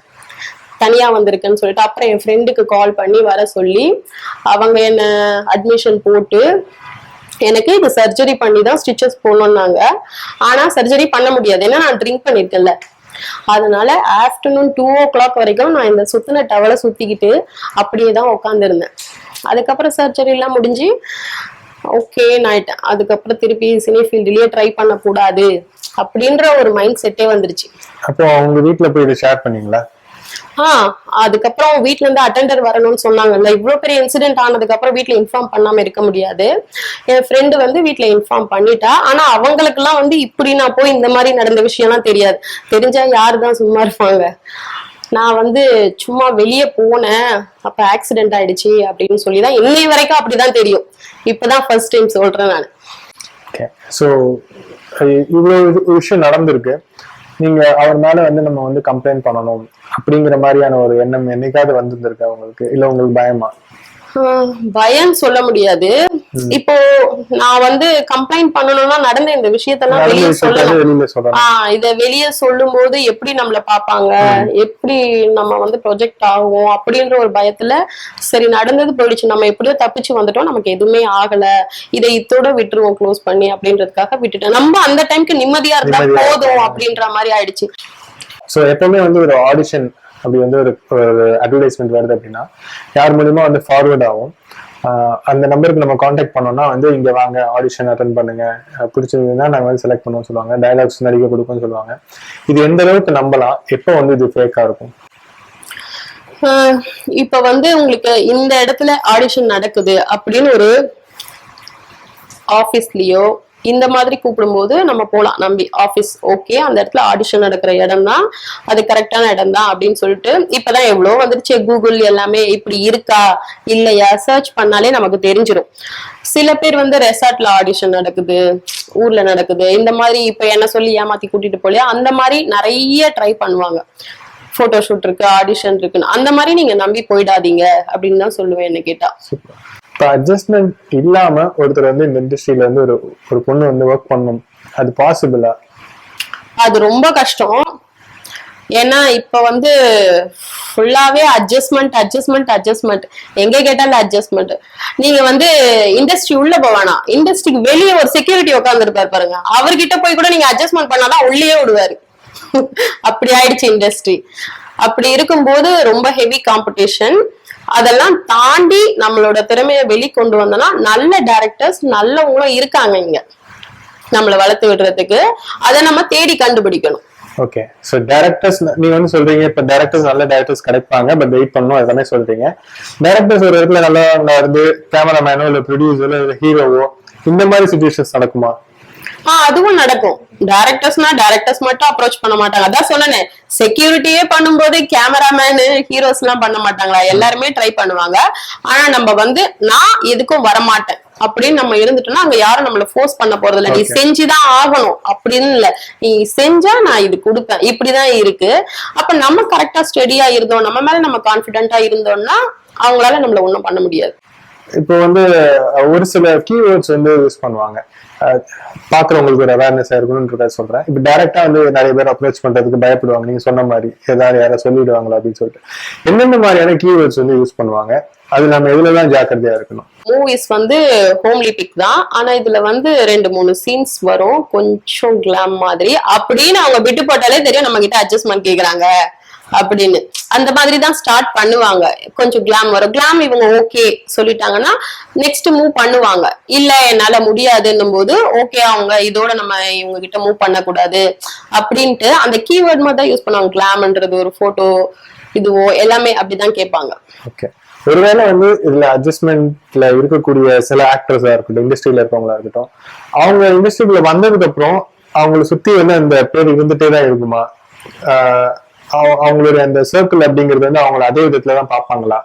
தனியா வந்திருக்குன்னு சொல்லிட்டு. அப்புறம் என் ஃப்ரெண்டுக்கு கால் பண்ணி வர சொல்லி அவங்க என்ன அட்மிஷன் போட்டு, எனக்கு இது சர்ஜரி பண்ணி தான் ஸ்டிச்சஸ் போடணும்னாங்க. ஆனா சர்ஜரி பண்ண முடியாது, ஏன்னா நான் ட்ரிங்க் பண்ணிருக்கேன்ல, அதனால ஆஃப்டர்நூன் 2 o'clock வரைக்கும் நான் இந்த சுத்தின டவலை சுத்திக்கிட்டு அப்படியே தான் உட்காந்துருந்தேன். அதுக்கப்புறம் சர்ஜரி எல்லாம் முடிஞ்சு ஓகே ஆயிட்டேன். அதுக்கப்புறம் திருப்பி சினி ஃபீல்டுலயே ட்ரை பண்ண கூடாது அப்படின்ற ஒரு மைண்ட் செட்டே வந்துருச்சு. அப்போ உங்க வீட்டுல போய் இதை ஷேர் பண்ணீங்களா? அதுக்கப்புறம் வீட்ல இருந்து அட்டெண்டர் வரணும்னு சொன்னாங்கல்ல, இவ்வளவு பெரிய இன்சிடென்ட் ஆனதுக்கு அப்புறம் வீட்ல இன்ஃபார்ம் பண்ணாம இருக்க முடியாது. என் ஃப்ரெண்டு வந்து வீட்ல இன்ஃபார்ம் பண்ணிட்டா. ஆனா அவங்களுக்கு எல்லாம் வந்து இப்படி நான் போய் இந்த மாதிரி நடந்த விஷயம்லாம் தெரியாது. தெரிஞ்சா யாருதான் சும்மா இருப்பாங்க. நான் வந்து சும்மா வெளியே போனேன், அப்ப ஆக்சிடென்ட் ஆயிடுச்சு அப்படின்னு சொல்லிதான் இன்னை வரைக்கும் அப்படிதான் தெரியும். இப்பதான் ஃபர்ஸ்ட் டைம் சொல்றேன் நான். சோ இவ்வளவு விஷயம் நடந்திருக்கு. நீங்க அவர் மேல வந்து நம்ம வந்து கம்ப்ளைண்ட் பண்ணணும் அப்படிங்கிற மாதிரியான ஒரு எண்ணம் என்னைக்காவது வந்திருந்திருக்கா உங்களுக்கு? இல்ல உங்களுக்கு பயமா? பயம் சொல்ல முடியாது. இப்போ நான் வந்து கம்ப்ளைண்ட் பண்ணணும்னா நடந்த இந்த விஷயத்தெல்லாம் வெளியே சொல்லணும். இத வெளியே சொல்லும் போது எப்படி நம்மள பாப்பாங்க, எப்படி நம்ம வந்து ப்ரொஜெக்ட் ஆகும் அப்படின்ற ஒரு பயத்துல சரி நடந்தது போயிடுச்சு, நம்ம எப்படியோ தப்பிச்சு வந்துட்டோம், நமக்கு எதுவுமே ஆகல, இதை இத்தோட விட்டுருவோம் க்ளோஸ் பண்ணி அப்படின்றதுக்காக விட்டுட்டேன். நம்ம அந்த டைம்க்கு நிம்மதியா இருந்தா போதும் அப்படின்ற மாதிரி ஆயிடுச்சு. சோ எப்பவுமே வந்து ஒரு ஆடிஷன் அப்படி வந்து ஒரு அட்வர்டைஸ்மெண்ட் வருது அப்படின்னா யார் மூலியமா வந்து ஃபார்வர்ட் ஆகும். அந்த நம்பருக்கு நம்ம காண்டாக்ட் பண்ணோம்னா வந்து இங்க வாங்க ஆடிஷன் அட்டென்ட் பண்ணுங்க, பிடிச்சிருந்ததுன்னா நாங்க வந்து செலக்ட் பண்ணுவோம் சொல்லுவாங்க, டயலாக்ஸ் நடிக்க கொடுப்போம்னு சொல்லுவாங்க. இது எந்த அளவுக்கு நம்பலாம், எப்போ வந்து இது ஃபேக்கா இருக்கும்? இப்ப வந்து உங்களுக்கு இந்த இடத்துல ஆடிஷன் நடக்குது அப்படின்னு ஒரு ஆபீஸ்லயோ இந்த மாதிரி கூப்பிடும்போது நம்ம போலாம் நம்பி. ஆபீஸ் ஓகே, அந்த இடத்துல ஆடிஷன் நடக்கிற இடம் தான், அது கரெக்டான இடம் தான் அப்படின்னு சொல்லிட்டு இப்பதான் எவ்வளவு வந்துருச்சு, கூகுள் எல்லாமே இப்படி இருக்கா இல்லையா சர்ச் பண்ணாலே நமக்கு தெரிஞ்சிடும். சில பேர் வந்து ரெசார்ட்ல ஆடிஷன் நடக்குது, ஊர்ல நடக்குது, இந்த மாதிரி இப்ப என்ன சொல்லி ஏமாத்தி கூட்டிட்டு போலியா, அந்த மாதிரி நிறைய ட்ரை பண்ணுவாங்க. போட்டோஷூட் இருக்கு, ஆடிஷன் இருக்குன்னு, அந்த மாதிரி நீங்க நம்பி போயிடாதீங்க அப்படின்னு தான் சொல்லுவேன் என்ன கேட்டா. இப்போ அட்ஜஸ்ட்மெண்ட் இல்லாம ஒருத்தர் வந்து இந்த இண்டஸ்ட்ரியில வந்து ஒரு பொண்ணு வந்து ஒர்க் பண்ணணும், அது பாசிபிளா? அது ரொம்ப கஷ்டம். ஏன்னா இப்ப வந்து ஃபுல்லாவே அட்ஜஸ்ட்மெண்ட் எங்க கேட்டாலும் அட்ஜஸ்ட்மெண்ட். நீங்க வந்து இண்டஸ்ட்ரி உள்ள போவானா, இண்டஸ்ட்ரிக்கு வெளியே ஒரு செக்யூரிட்டி உட்கார்ந்து இருப்பாரு பாருங்க, அவர்கிட்ட போய் கூட நீங்க அட்ஜஸ்ட்மெண்ட் பண்ணாதான் உள்ளே விடுவாரு. அப்படி ஆயிடுச்சு இண்டஸ்ட்ரி. அப்படி இருக்கும்போது ரொம்ப ஹெவி காம்படிஷன். அதெல்லாம் தாண்டி நம்மளோட திறமையை வெளிக்கொண்டு வந்தோம்னா நல்ல டைரக்டர்ஸ் நல்லவங்களும் இருக்காங்க இங்க நம்மளை வளர்த்து விடுறதுக்கு. அதை நம்ம தேடி கண்டுபிடிக்கணும். ஓகே, சோ டைரக்டர்ஸ் நீங்க வந்து சொல்றீங்க, இப்ப டைரக்டர்ஸ் நல்ல டைரக்டர்ஸ் கிடைப்பாங்க, பட் வெயிட் பண்ணணும் எல்லாமே சொல்றீங்க. டைரக்டர்ஸ் ஒரு இடத்துல நல்லா இருந்து கேமராமேனோ இல்ல ப்ரொடியூசரோ இல்ல ஹீரோவோ இந்த மாதிரி சிச்சுவேஷன்ஸ் நடக்குமா? அதுவும் நடக்கும். டைரக்டர்ஸ் மட்டும் அப்ரோச் பண்ண மாட்டாங்க. அதான் சொன்னேன், செக்யூரிட்டியே பண்ணும்போது கேமராமேனு ஹீரோஸ் எல்லாம் பண்ண மாட்டாங்களா, எல்லாருமே ட்ரை பண்ணுவாங்க. ஆனா நம்ம வந்து நான் எதுக்கும் வரமாட்டேன் அப்படின்னு நம்ம இருந்துட்டோம்னா அங்க யாரும் நம்மள ஃபோர்ஸ் பண்ண போறது இல்ல. நீ செஞ்சுதான் ஆகணும் அப்படின்னு இல்ல, நீ செஞ்சா நான் இது கொடுப்பேன், இப்படிதான் இருக்கு. அப்ப நம்ம கரெக்டா ஸ்டெடியா இருந்தோம், நம்ம மேல நம்ம கான்பிடென்டா இருந்தோம்னா அவங்களால நம்மள ஒண்ணும் பண்ண முடியாது. இப்போ வந்து ஒரு சில கீவேர்ட்ஸ் வந்து யூஸ் பண்ணுவாங்க, பாக்குறவங்களுக்கு ஒரு அவேர்னஸ் இருக்கணும்ன்றத சொல்றேன். இப்ப டைரக்டா வந்து நிறைய பேர் அப்ரோச் பண்றதுக்கு பயப்படுவாங்க, நீங்க சொன்ன மாதிரி ஏதாவது யாரும் சொல்லிடுவாங்களா அப்படின்னு சொல்லிட்டு. எந்தெந்த மாதிரியான கீவேர்ட்ஸ் வந்து யூஸ் பண்ணுவாங்க, அது நம்ம எதுலதான் ஜாக்கிரதையா இருக்கணும்? மூவிஸ் வந்து ஹோம்லி பிக் தான், ஆனா இதுல வந்து 2-3 சீன்ஸ் வரும் கொஞ்சம் கிளாம் மாதிரி அப்படின்னு அவங்க விட்டு போட்டாலே தெரியும் நம்ம கிட்ட அட்ஜஸ்ட்மெண்ட் கேக்குறாங்க அப்படின்னு. அந்த மாதிரி தான் ஸ்டார்ட் பண்ணுவாங்க. கொஞ்சம் கிளாம் வரும், கிளாம் இவங்க ஓகே சொல்லிட்டாங்கன்னா நெக்ஸ்ட் மூவ் பண்ணுவாங்க. இல்ல என்னால முடியாதுன்னும் போது ஓகே அவங்க இதோட நம்ம இவங்க கிட்ட மூவ் பண்ணக்கூடாது அப்படின்ட்டு அந்த கீவேர்ட் மாதிரி தான் யூஸ் பண்ணுவாங்க. கிளாம்ன்றது ஒரு போட்டோ இதுவோ எல்லாமே அப்படிதான் கேட்பாங்க. ஓகே, ஒருவேளை வந்து இதுல அட்ஜஸ்ட்மெண்ட்ல இருக்கக்கூடிய சில ஆக்டர்ஸா இருக்கட்டும், இண்டஸ்ட்ரியில இருக்கவங்களா இருக்கட்டும், அவங்க இண்டஸ்ட்ரிக்குள்ள வந்ததுக்கு அப்புறம் அவங்களை சுத்தி வந்து அந்த பேர் இருந்துட்டே தான் இருக்குமா? அவங்களுடைய அந்த சர்க்கிள் அப்படிங்கிறது வந்து அவங்களை அதே விதத்துலதான் பார்ப்பாங்களா?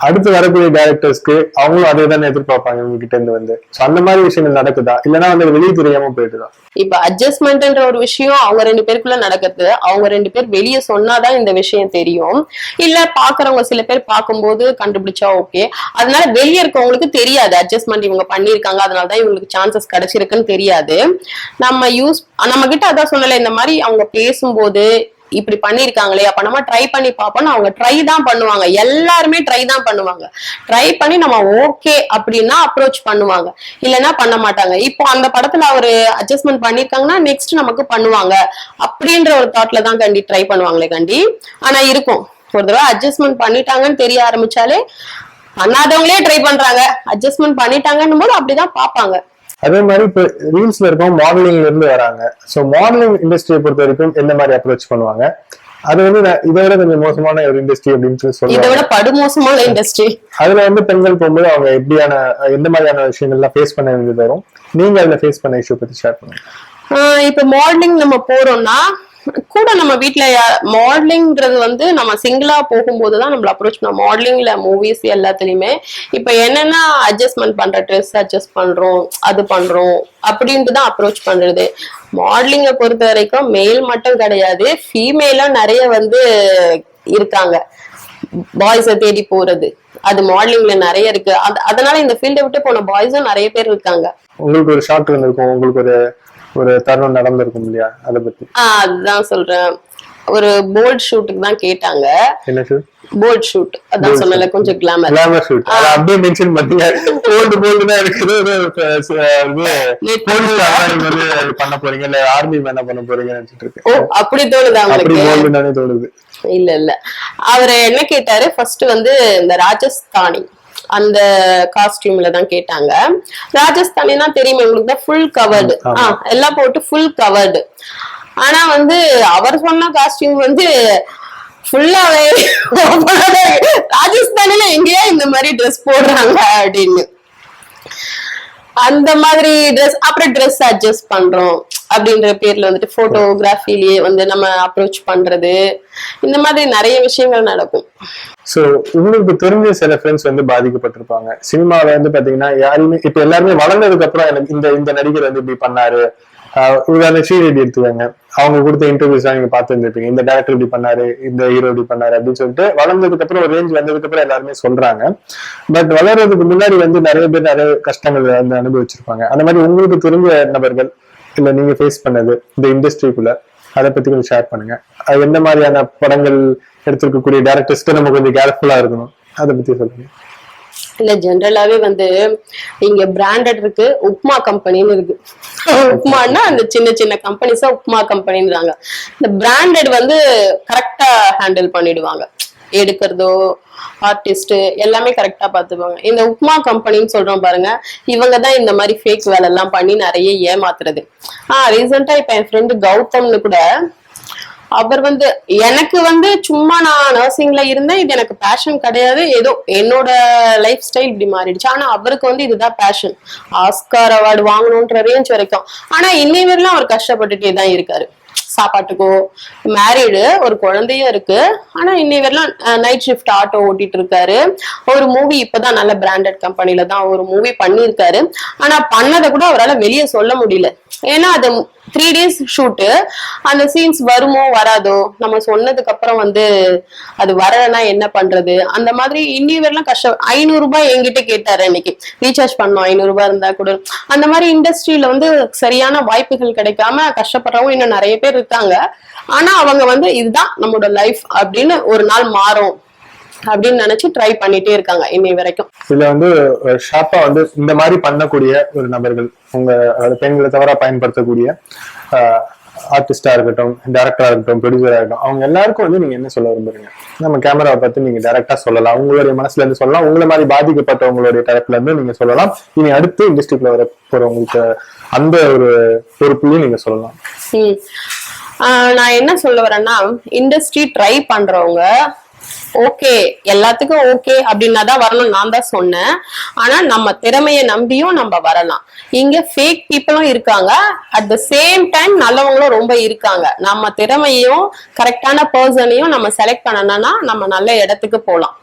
அடுத்து வரக்கூடிய டைரக்டர்ஸ்க்கு அவங்களும் அதே தானே எதிர்பார்ப்பாங்க இவங்க கிட்ட இருந்து வந்து. அந்த மாதிரி விஷயங்கள் நடக்குதா, இல்லைன்னா வந்து வெளியே தெரியாம போயிட்டுதான்? இப்ப அட்ஜஸ்ட்மெண்ட்ன்ற ஒரு விஷயம் அவங்க 2 பேருக்குள்ள நடக்குது. அவங்க 2 பேர் வெளியே சொன்னாதான் இந்த விஷயம் தெரியும். இல்ல பாக்குறவங்க சில பேர் பார்க்கும்போது கண்டுபிடிச்சா ஓகே. அதனால வெளியே இருக்கவங்களுக்கு தெரியாது அட்ஜஸ்ட்மெண்ட் இவங்க பண்ணிருக்காங்க, அதனாலதான் இவங்களுக்கு சான்சஸ் கிடைச்சிருக்குன்னு தெரியாது. நம்ம கிட்ட அதான் சொன்னல, இந்த மாதிரி அவங்க பேசும்போது இப்படி பண்ணிருக்காங்களே, அப்ப நம்ம ட்ரை பண்ணி பார்ப்போம்னு அவங்க ட்ரை தான் பண்ணுவாங்க. எல்லாருமே ட்ரை தான் பண்ணுவாங்க. ட்ரை பண்ணி நம்ம ஓகே அப்படின்னா அப்ரோச் பண்ணுவாங்க, இல்லைன்னா பண்ண மாட்டாங்க. இப்போ அந்த படத்துல அவரு அட்ஜஸ்ட்மெண்ட் பண்ணிருக்காங்கன்னா நெக்ஸ்ட் நமக்கு பண்ணுவாங்க அப்படின்ற ஒரு தாட்ல தான் கண்டி ட்ரை பண்ணுவாங்களே கண்டி. ஆனா இருக்கும் ஒரு தடவை அட்ஜஸ்ட்மெண்ட் பண்ணிட்டாங்கன்னு தெரிய ஆரம்பிச்சாலே பண்ணாதவங்களே ட்ரை பண்றாங்க, அட்ஜஸ்ட்மெண்ட் பண்ணிட்டாங்கன்னும் போது அப்படிதான் பாப்பாங்க. அதே மாதிரி இப்ப ரீல்ஸ்ல இருக்கோம், மாடலிங்ல இருந்து வராங்க. சோ மாடலிங் இண்டஸ்ட்ரியை பொறுத்த வரைக்கும் எந்த மாதிரி அப்ரோச் பண்ணுவாங்க? அது வந்து இதை விட கொஞ்சம் மோசமான ஒரு இண்டஸ்ட்ரி அப்படின்னு சொல்லுவாங்க. இதை விட படுமோசமான இண்டஸ்ட்ரி. அதுல வந்து பெண்கள் போகும்போது அவங்க எப்படியான எந்த மாதிரியான விஷயங்கள்லாம் ஃபேஸ் பண்ண வேண்டியது வரும்? நீங்க அதுல ஃபேஸ் பண்ண இஷ்யூ பத்தி ஷேர் பண்ணுங்க. இப்ப மாடலிங் நம்ம போறோம்னா கூட நம்ம வீட்டுல மாடலிங்கிறது வந்து நம்ம சிங்கிளா போகும்போதுதான் நம்மள அப்ரோச் பண்ணோம். மாடலிங்ல மூவிஸ் எல்லாத்துலயுமே இப்ப என்னன்னா அட்ஜஸ்ட்மெண்ட் பண்ற, ட்ரெஸ் அட்ஜஸ்ட் பண்றோம், அது பண்றோம் அப்படின்ட்டு தான் அப்ரோச் பண்றது. மாடலிங்கை பொறுத்த வரைக்கும் மேல் மட்டும் கிடையாது, ஃபீமேலும் நிறைய வந்து இருக்காங்க பாய்ஸை தேடி போறது. அது மாடலிங்ல நிறைய இருக்கு. அதனால இந்த ஃபீல்டை விட்டு போன பாய்ஸும் நிறைய பேர் இருக்காங்க. உங்களுக்கு ஒரு ஷார்ட் இருந்திருக்கும், உங்களுக்கு ஒரு தருணம் நடந்திருக்கும் இல்லையா? அதை பத்தி. அதுதான் சொல்றேன். ஒரு போல்ட் ஷூட்டுக்கு தான் கேட்டாங்க. என்ன ஷூட்? Bolt shoot. அதான் சொன்னல கொஞ்சம் கிளாமர் ஷூட். அத அப்படியே மென்ஷன் பண்ணீங்க. போல்ட்னா இருக்குது. வந்து பண்ண போறீங்க இல்ல ஆர்மி மேன பண்ண போறீங்கன்னு நினைச்சிட்டு இருக்கேன். ஓ அப்படி தோணுதா உங்களுக்கு? அப்படி போல்ட்னானே தோணுது. இல்ல அவரு என்ன கேட்டாரு, ஃபர்ஸ்ட் வந்து இந்த ராஜஸ்தானி அந்த காஸ்டியூம்ல தான் கேட்டாங்க. ராஜஸ்தானினா தெரியுமே உங்களுக்கு தான், ஃபுல் கவர்டு, எல்லாம் போட்டு ஃபுல் கவர்டு. ஆனா வந்து அவர் சொன்ன காஸ்டியூம் வந்து ஃபுல்லாவே ராஜஸ்தானில எங்கேயா இந்த மாதிரி ட்ரெஸ் போடுறாங்க அப்படின்னு. அந்த மாதிரி ட்ரெஸ், அப்புறம் ட்ரெஸ் அட்ஜஸ்ட் பண்றோம் அப்படின்ற பேர்ல வந்துட்டு போட்டோகிராஃபிலேயே வந்து நம்ம அப்ரோச் பண்றது, இந்த மாதிரி நிறைய விஷயங்கள் நடக்கும். சோ உங்களுக்கு தெரிஞ்ச சில ஃப்ரெண்ட்ஸ் வந்து பாதிக்கப்பட்டிருப்பாங்க. சினிமாவில வந்து பாத்தீங்கன்னா யாருமே இப்ப எல்லாருமே வளர்ந்ததுக்கு அப்புறம் எனக்கு இந்த நடிகர் வந்து இப்படி பண்ணாரு, உதாரணம் ஸ்ரீரெட்டி எடுத்துக்காங்க, அவங்க கொடுத்த இன்டர்வியூஸ் நீங்க பார்த்து இருந்திருப்பீங்க, இந்த டேரக்டர் இப்படி பண்ணாரு, இந்த ஹீரோ இப்படி பண்ணாரு அப்படின்னு சொல்லிட்டு வளர்ந்ததுக்கு அப்புறம் ஒரு ரேஞ்ச் வந்ததுக்கு அப்புறம் எல்லாருமே சொல்றாங்க. பட் வளர்றதுக்கு முன்னாடி வந்து நிறைய பேர் நிறைய கஷ்டங்கள் வந்து அனுபவிச்சிருப்பாங்க. அந்த மாதிரி உங்களுக்கு தெரிஞ்ச நபர்கள் இல்ல நீங்க ஃபேஸ் பண்ணது இந்த இண்டஸ்ட்ரிக்குள்ள, அதை பத்தி கொஞ்சம் ஷேர் பண்ணுங்க. அது எந்த மாதிரியான படங்கள் எடுத்திருக்கக்கூடிய டேரக்டர்ஸ்க்கு நம்ம கொஞ்சம் கேர்ஃபுல்லா இருக்கணும், அதை பத்தி சொல்லுங்க. இல்ல ஜென்ரலாவே வந்து இங்க பிராண்டட் இருக்கு, உப்மா கம்பெனின்னு இருக்கு. உப்மான்னா அந்த சின்ன சின்ன கம்பெனிஸா உப்மா கம்பெனின்றாங்க. இந்த பிராண்டட் வந்து கரெக்டா ஹேண்டில் பண்ணிடுவாங்க, எடுக்கிறதோ ஆர்டிஸ்ட் எல்லாமே கரெக்டா பாத்துப்பாங்க. இந்த உப்மா கம்பெனின்னு சொல்றோம் பாருங்க, இவங்கதான் இந்த மாதிரி ஃபேக் வேலை எல்லாம் பண்ணி நிறைய ஏமாத்துறது. ரீசெண்டா இப்ப என் ஃப்ரெண்டு கௌதம்னு கூட, அவர் வந்து எனக்கு வந்து சும்மா நான் நர்சிங்ல இருந்தேன், இது எனக்கு பேஷன் கிடையாது, ஏதோ என்னோட லைஃப் ஸ்டைல் இப்படி மாறிடுச்சு. ஆனா அவருக்கு வந்து இதுதான் பேஷன், ஆஸ்கார் அவார்டு வாங்கணும்ன்ற ரேஞ்ச் வரைக்கும். ஆனா இன்னை வரையிலும் அவர் கஷ்டப்பட்டுட்டே தான் இருக்காரு. சாப்பாட்டுக்கோ, மேரீடு, ஒரு குழந்தையும் இருக்கு. ஆனா இன்னை வரையிலும் நைட் ஷிஃப்ட் ஆட்டோ ஓட்டிட்டு இருக்காரு. ஒரு மூவி இப்பதான் நல்ல பிராண்டட் கம்பெனில தான் ஒரு மூவி பண்ணிருக்காரு. ஆனா பண்ணதை கூட அவரால் வெளியே சொல்ல முடியல. ஏன்னா அது 3 days ஷூட்டு, அந்த சீன்ஸ் வருமோ வராதோ, நம்ம சொன்னதுக்கு அப்புறம் வந்து அது வரலன்னா என்ன பண்றது, அந்த மாதிரி இன்னி வரலாம் கஷ்டம். 500 ரூபாய் என்கிட்ட கேட்டாரு அன்னைக்கு, ரீசார்ஜ் பண்ணோம் 500 ரூபாய் இருந்தா கூட. அந்த மாதிரி இண்டஸ்ட்ரியில வந்து சரியான வாய்ப்புகள் கிடைக்காம கஷ்டப்படுறவங்க இன்னும் நிறைய பேர் இருக்காங்க. ஆனா அவங்க வந்து இதுதான் நம்மளோட லைஃப் அப்படின்னு ஒரு நாள் மாறும் அப்படின்னு நினைச்சு ட்ரை பண்ணிட்டே இருக்காங்க இன்னை வரைக்கும். இதுல வந்து ஷார்ப்பா வந்து இந்த மாதிரி பண்ணக்கூடிய ஒரு நபர்கள், உங்க பெண்களை தவிர பயன்படுத்தக்கூடிய ஆர்டிஸ்டா இருக்கட்டும், டைரக்டரா இருக்கட்டும், ப்ரொடியூசரா இருக்கட்டும், அவங்க எல்லாருக்கும் வந்து நீங்க என்ன சொல்ல விரும்புறீங்க? நம்ம கேமராவை பார்த்து நீங்க டைரக்டா சொல்லலாம், உங்களுடைய மனசுல இருந்து சொல்லலாம், உங்களை மாதிரி பாதிக்கப்பட்டவங்களுடைய தரப்புல இருந்து நீங்க சொல்லலாம். இனி அடுத்து இண்டஸ்ட்ரிக்குள்ள வர போறவங்களுக்கு அந்த ஒரு பொறுப்புலையும் நீங்க சொல்லலாம். நான் என்ன சொல்ல வரேன்னா, இண்டஸ்ட்ரி ட்ரை பண்றவங்க ஓகே, எல்லாத்துக்கும் ஓகே அப்படின்னாதான் வரணும் நான் தான் சொன்னேன். ஆனா நம்ம திறமையை நம்பியும் நம்ம வரலாம். இங்க ஃபேக் பீப்புளும் இருக்காங்க, அட் த சேம் டைம் நல்லவங்களும் ரொம்ப இருக்காங்க. நம்ம திறமையும் கரெக்டான பர்சனையும் நம்ம செலக்ட் பண்ணணும்னா நம்ம நல்ல இடத்துக்கு போலாம்.